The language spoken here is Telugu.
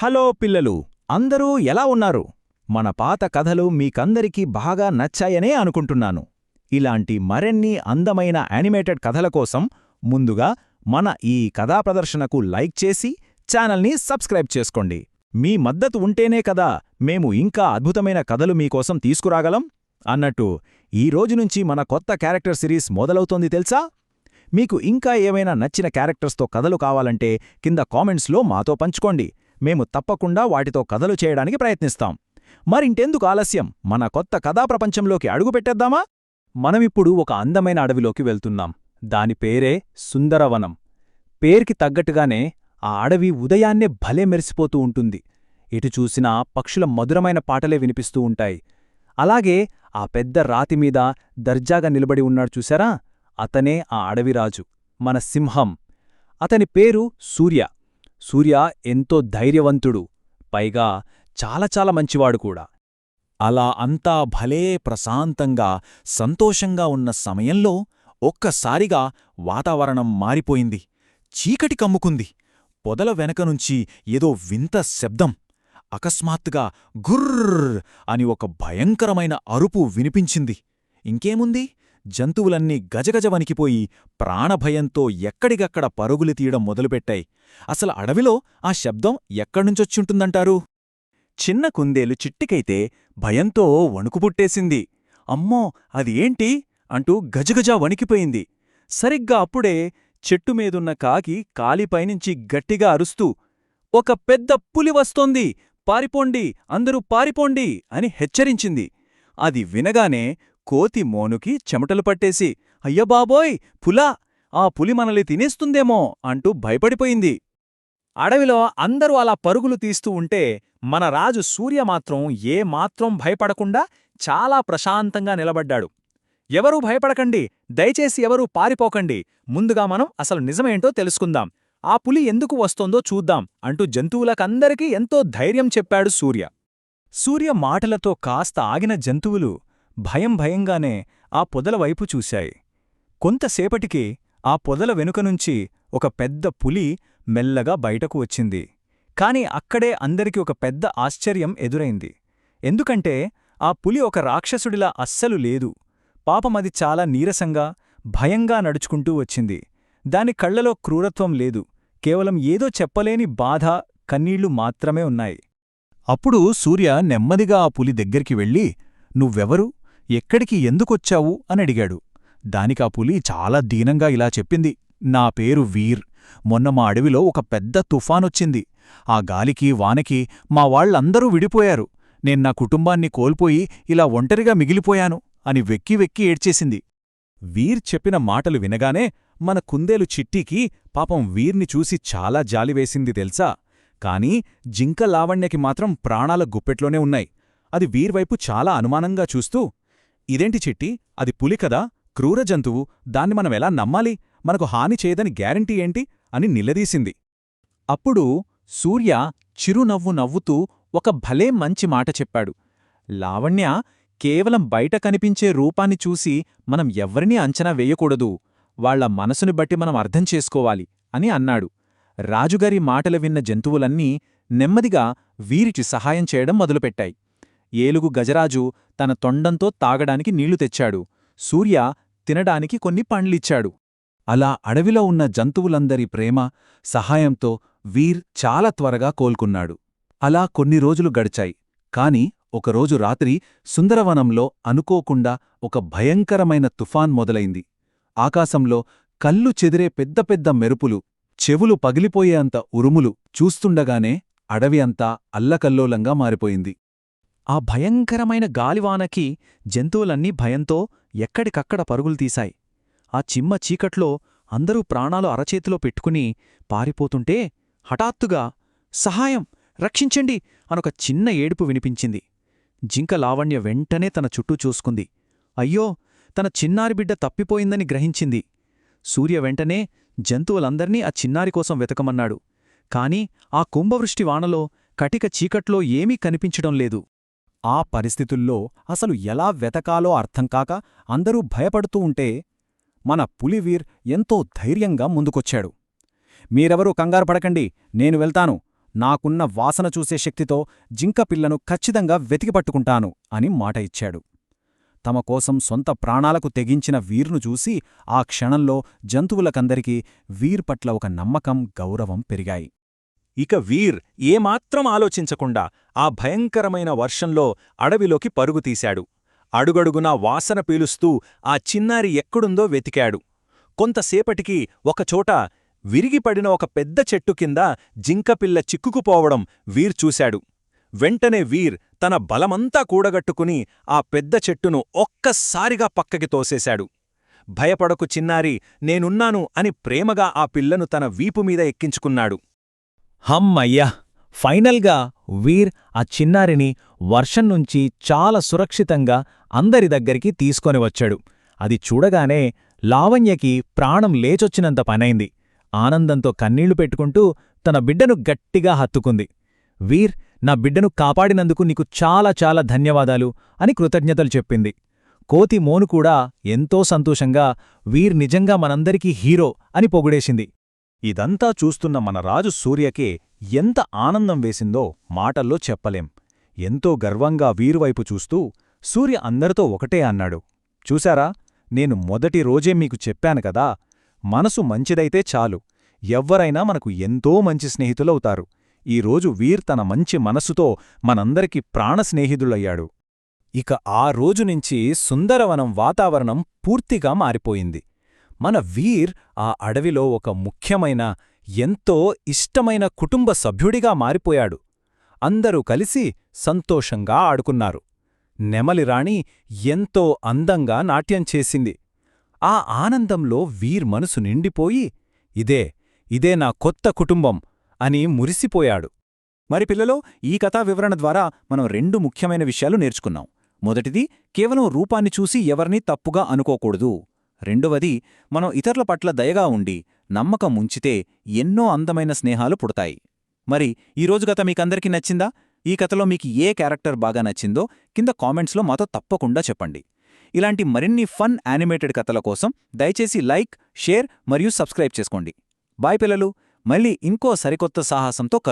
హలో పిల్లలు, అందరూ ఎలా ఉన్నారు? మన పాత కథలు మీకందరికీ బాగా నచ్చాయనే అనుకుంటున్నాను. ఇలాంటి మరెన్ని అందమైన యానిమేటెడ్ కథల కోసం ముందుగా మన ఈ కథా ప్రదర్శనకు లైక్ చేసి ఛానల్ని సబ్స్క్రైబ్ చేసుకోండి. మీ మద్దతు ఉంటేనే కదా మేము ఇంకా అద్భుతమైన కథలు మీకోసం తీసుకురాగలం. అన్నట్టు ఈ రోజు నుంచి మన కొత్త క్యారెక్టర్ సిరీస్ మొదలవుతోంది తెలుసా? మీకు ఇంకా ఏమైనా నచ్చిన క్యారెక్టర్స్తో కథలు కావాలంటే కింద కామెంట్స్లో మాతో పంచుకోండి. మేము తప్పకుండా వాటితో కథలు చేయడానికి ప్రయత్నిస్తాం. మరింటెందుకు ఆలస్యం, మన కొత్త కథాప్రపంచంలోకి అడుగుపెట్టేద్దామా? మనమిప్పుడు ఒక అందమైన అడవిలోకి వెళ్తున్నాం. దాని పేరే సుందరవనం. పేరుకి తగ్గట్టుగానే ఆ అడవి ఉదయాన్నే భలే మెరిసిపోతూ ఉంటుంది. ఎటు చూసినా పక్షుల మధురమైన పాటలే వినిపిస్తూ ఉంటాయి. అలాగే ఆ పెద్ద రాతిమీద దర్జాగా నిలబడి ఉన్నాడు చూశారా? అతనే ఆ అడవిరాజు, మన సింహం. అతని పేరు సూర్య. సూర్య ఎంతో ధైర్యవంతుడు, పైగా చాలా మంచివాడు కూడా. అలా అంతా భలే ప్రశాంతంగా సంతోషంగా ఉన్న సమయంలో ఒక్కసారిగా వాతావరణం మారిపోయింది. చీకటి కమ్ముకుంది. పొదల వెనకనుంచి ఏదో వింత శబ్దం. అకస్మాత్తుగా గుర్ర్ అని ఒక భయంకరమైన అరుపు వినిపించింది. ఇంకేముంది, జంతువులన్నీ గజగజ వణికిపోయి ప్రాణభయంతో ఎక్కడికక్కడ పరుగులు తీయడం మొదలుపెట్టాయి. అసలు అడవిలో ఆ శబ్దం ఎక్కడ్నుంచొచ్చుంటుందంటారు? చిన్న కుందేలు చిట్టికైతే భయంతో వణుకుపుట్టేసింది. అమ్మో, అది ఏంటి అంటూ గజగజ వణికిపోయింది. సరిగ్గా అప్పుడే చెట్టుమీదున్న కాకి కాలిపైనుంచి గట్టిగా అరుస్తూ, ఒక పెద్ద పులి వస్తోంది, పారిపోండి, అందరూ పారిపోండి అని హెచ్చరించింది. అది వినగానే కోతి మోనుకి చెమటలు పట్టేసి, అయ్యబాబోయ్, పులా! ఆ పులి మనల్ని తినేస్తుందేమో అంటూ భయపడిపోయింది. అడవిలో అందరూ అలా పరుగులు తీస్తూ ఉంటే మన రాజు సూర్య మాత్రం ఏమాత్రం భయపడకుండా చాలా ప్రశాంతంగా నిలబడ్డాడు. ఎవరూ భయపడకండి, దయచేసి ఎవరూ పారిపోకండి, ముందుగా మనం అసలు నిజమేంటో తెలుసుకుందాం, ఆ పులి ఎందుకు వస్తోందో చూద్దాం అంటూ జంతువులకందరికీ ఎంతో ధైర్యం చెప్పాడు సూర్య. సూర్య మాటలతో కాస్త ఆగిన జంతువులు భయంగానే ఆ పొదల వైపు చూశాయి. కొంతసేపటికి ఆ పొదల వెనుకనుంచి ఒక పెద్ద పులి మెల్లగా బయటకు వచ్చింది. కాని అక్కడే అందరికి ఒక పెద్ద ఆశ్చర్యం ఎదురైంది. ఎందుకంటే ఆ పులి ఒక రాక్షసుడిలా అస్సలు లేదు. పాపమది చాలా నీరసంగా, భయంగా నడుచుకుంటూ వచ్చింది. దాని కళ్లలో క్రూరత్వం లేదు, కేవలం ఏదో చెప్పలేని బాధ, కన్నీళ్లు మాత్రమే ఉన్నాయి. అప్పుడు సూర్య నెమ్మదిగా ఆ పులి దగ్గరికి వెళ్ళి, నువ్వెవరు, ఎక్కడికి ఎందుకొచ్చావు అనడిగాడు. దానికా పులి చాలా దీనంగా ఇలా చెప్పింది, నా పేరు వీర్. మొన్న మా అడవిలో ఒక పెద్ద తుఫానొచ్చింది. ఆ గాలికి వానకి మా వాళ్లందరూ విడిపోయారు. నేన్నా కుటుంబాన్ని కోల్పోయి ఇలా ఒంటరిగా మిగిలిపోయాను అని వెక్కి ఏడ్చేసింది. వీర్ చెప్పిన మాటలు వినగానే మన కుందేలు చిట్టికి పాపం వీర్ని చూసి చాలా జాలివేసింది తెలుసా. కాని జింక లావణ్యకి మాత్రం ప్రాణాల గుప్పెట్లోనే ఉన్నాయి. అది వీర్వైపు చాలా అనుమానంగా చూస్తూ, ఇదేంటి చిట్టి, అది పులి కదా, క్రూర జంతువు, దాన్ని మనమెలా నమ్మాలి, మనకు హాని చేయదని గ్యారంటీ ఏంటి అని నిలదీసింది. అప్పుడు సూర్య చిరునవ్వు నవ్వుతూ ఒక భలే మంచి మాట చెప్పాడు. లావణ్య, కేవలం బయట కనిపించే రూపాన్ని చూసి మనం ఎవ్వరినీ అంచనా వేయకూడదు, వాళ్ల మనసుని బట్టి మనం అర్థం చేసుకోవాలి అని అన్నాడు. రాజుగారి మాటలు విన్న జంతువులన్నీ నెమ్మదిగా వీరికి సహాయం చేయడం మొదలుపెట్టాయి. ఏలుగు గజరాజు తన తొండంతో తాగడానికి నీళ్లు తెచ్చాడు. సూర్య తినడానికి కొన్ని పండ్లిచ్చాడు. అలా అడవిలో ఉన్న జంతువులందరి ప్రేమ, సహాయంతో వీర్ చాలా త్వరగా కోలుకున్నాడు. అలా కొన్ని రోజులు గడిచాయి. కాని ఒకరోజు రాత్రి సుందరవనంలో అనుకోకుండా ఒక భయంకరమైన తుఫాన్ మొదలైంది. ఆకాశంలో కళ్ళు చెదిరే పెద్ద మెరుపులు, చెవులు పగిలిపోయేంత ఉరుములు చూస్తుండగానే అడవి అంతా అల్లకల్లోలంగా మారిపోయింది. ఆ భయంకరమైన గాలివానకి జంతువులన్నీ భయంతో ఎక్కడికక్కడ పరుగులు తీశాయి. ఆ చిమ్మ చీకట్లో అందరూ ప్రాణాలు అరచేతిలో పెట్టుకుని పారిపోతుంటే హఠాత్తుగా సహాయం, రక్షించండి అనొక చిన్న ఏడుపు వినిపించింది. జింక లావణ్య వెంటనే తన చుట్టూ చూసుకుంది. అయ్యో, తన చిన్నారి బిడ్డ తప్పిపోయిందని గ్రహించింది. సూర్య వెంటనే జంతువులందర్నీ ఆ చిన్నారి కోసం వెతకమన్నాడు. కాని ఆ కుంభవృష్టి వానలో కటిక చీకట్లో ఏమీ కనిపించడం లేదు. ఆ పరిస్థితుల్లో అసలు ఎలా వెతకాలో అర్థంకాక అందరూ భయపడుతూ ఉంటే మన పులివీర్ ఎంతో ధైర్యంగా ముందుకొచ్చాడు. మీరెవరూ కంగారు పడకండి, నేను వెళ్తాను, నాకున్న వాసన చూసే శక్తితో జింకపిల్లను ఖచ్చితంగా వెతికిపట్టుకుంటాను అని మాట ఇచ్చాడు. తమ కోసం సొంత ప్రాణాలకు తెగించిన వీర్ను చూసి ఆ క్షణంలో జంతువులకందరికీ వీర్ పట్ల ఒక నమ్మకం, గౌరవం పెరిగాయి. ఇక వీర్ ఏమాత్రం ఆలోచించకుండా ఆ భయంకరమైన వర్షంలో అడవిలోకి పరుగుతీశాడు. అడుగడుగునా వాసన పీలుస్తూ ఆ చిన్నారి ఎక్కడుందో వెతికాడు. కొంతసేపటికి ఒకచోట విరిగిపడిన ఒక పెద్ద చెట్టు కింద జింకపిల్ల చిక్కుకుపోవడం వీర్ చూశాడు. వెంటనే వీర్ తన బలమంతా కూడగట్టుకుని ఆ పెద్ద చెట్టును ఒక్కసారిగా పక్కకి తోసేశాడు. భయపడకు చిన్నారి, నేనున్నాను అని ప్రేమగా ఆ పిల్లను తన వీపుమీద ఎక్కించుకున్నాడు. హమ్మయ్యా! ఫైనల్గా వీర్ ఆ చిన్నారిని వర్షం నుంచి చాలా సురక్షితంగా అందరి దగ్గరికి తీసుకొని వచ్చాడు. అది చూడగానే లావణ్యకి ప్రాణం లేచొచ్చినంత పనైంది. ఆనందంతో కన్నీళ్లు పెట్టుకుంటూ తన బిడ్డను గట్టిగా హత్తుకుంది. వీర్, నా బిడ్డను కాపాడినందుకు నీకు చాలా చాలా ధన్యవాదాలు అని కృతజ్ఞతలు చెప్పింది. కోతి మోను కూడా ఎంతో సంతోషంగా వీర్ నిజంగా మనందరికీ హీరో అని పొగిడేసింది. ఇదంతా చూస్తున్న మన రాజు సూర్యకే ఎంత ఆనందం వేసిందో మాటల్లో చెప్పలేం. ఎంతో గర్వంగా వీరువైపు చూస్తూ సూర్య అందరితో ఒకటే అన్నాడు. చూశారా, నేను మొదటి రోజే మీకు చెప్పాను కదా, మనసు మంచిదైతే చాలు, ఎవ్వరైనా మనకు ఎంతో మంచి స్నేహితులవుతారు. ఈరోజు వీర్ తన మంచి మనస్సుతో మనందరికి ప్రాణస్నేహితులయ్యాడు. ఇక ఆ రోజునుంచి సుందరవనం వాతావరణం పూర్తిగా మారిపోయింది. మన వీర్ ఆ అడవిలో ఒక ముఖ్యమైన, ఎంతో ఇష్టమైన కుటుంబ సభ్యుడిగా మారిపోయాడు. అందరూ కలిసి సంతోషంగా ఆడుకున్నారు. నెమలిరాణి ఎంతో అందంగా నాట్యం చేసింది. ఆ ఆనందంలో వీర్ మనసు నిండిపోయి, ఇదే నా కొత్త కుటుంబం అని మురిసిపోయాడు. మరి పిల్లలో, ఈ కథా వివరణ ద్వారా మనం 2 ముఖ్యమైన విషయాలు నేర్చుకున్నాం. మొదటిది, కేవలం రూపాన్ని చూసి ఎవరినీ తప్పుగా అనుకోకూడదు. రెండవది, మనం ఇతరుల పట్ల దయగా ఉండి నమ్మకం ఉంచితే ఎన్నో అందమైన స్నేహాలు పుడతాయి. మరి ఈరోజు కథ మీకందరికీ నచ్చిందా? ఈ కథలో మీకు ఏ క్యారెక్టర్ బాగా నచ్చిందో కింద కామెంట్స్లో మాతో తప్పకుండా చెప్పండి. ఇలాంటి మరిన్ని ఫన్ యానిమేటెడ్ కథల కోసం దయచేసి లైక్, షేర్ మరియు సబ్స్క్రైబ్ చేసుకోండి. బాయ్ పిల్లలు, మళ్ళీ ఇంకో సరికొత్త సాహసంతో